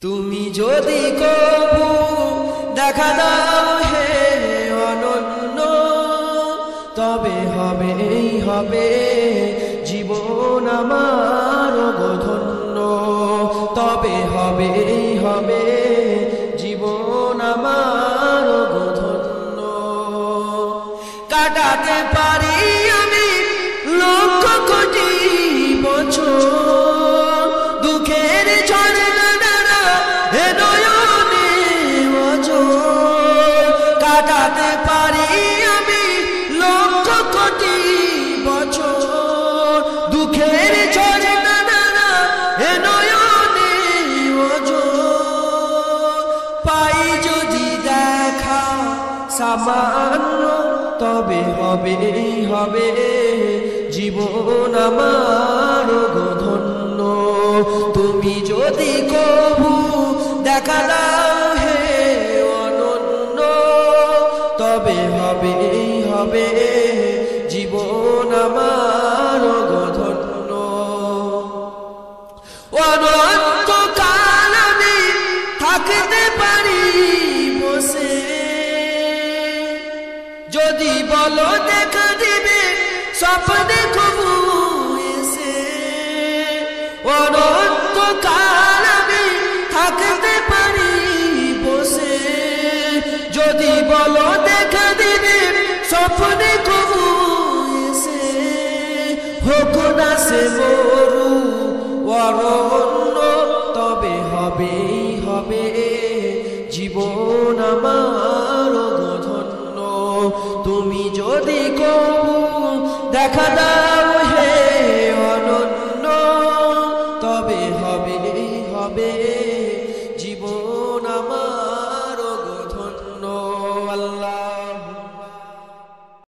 তুমি যদি কবু দেখা দাও হে অনন্য, তবে হবে জীবন আমার ধন্য, তবে হবে জীবন আমার ধন্য। কাটাতে পারি আমি লক্ষ কোটি বছর, দুঃখের ঝরনা দ্বারা এ নয়নে অঝোর। কাটাতে পারি আমি লক্ষ কোটি বছর, দুঃখের ঝরনা দ্বারা এ নয়নে অঝোর। পাই যদি দেখা সামান্য, তবে হবে জীবন আমার ধন্য। তুমি যদি কবু দেখা দাও হে অনন্য, তবে হবে জীবন আমার ধন্য। অনন্তকাল আমি থাকতে পারি বসে, যদি বলো দেখা দিবে স্বপ্নে কবু এসে। অনন্তকাল আমি থাকতে পারি বসে, যদি বলো দেখা দিবে স্বপ্নে কবু এসে। হোক না সে মরু অরণ্য, তবে হবে জীবন আমার ধন্য। তুমি যদি কবু দেখা দাও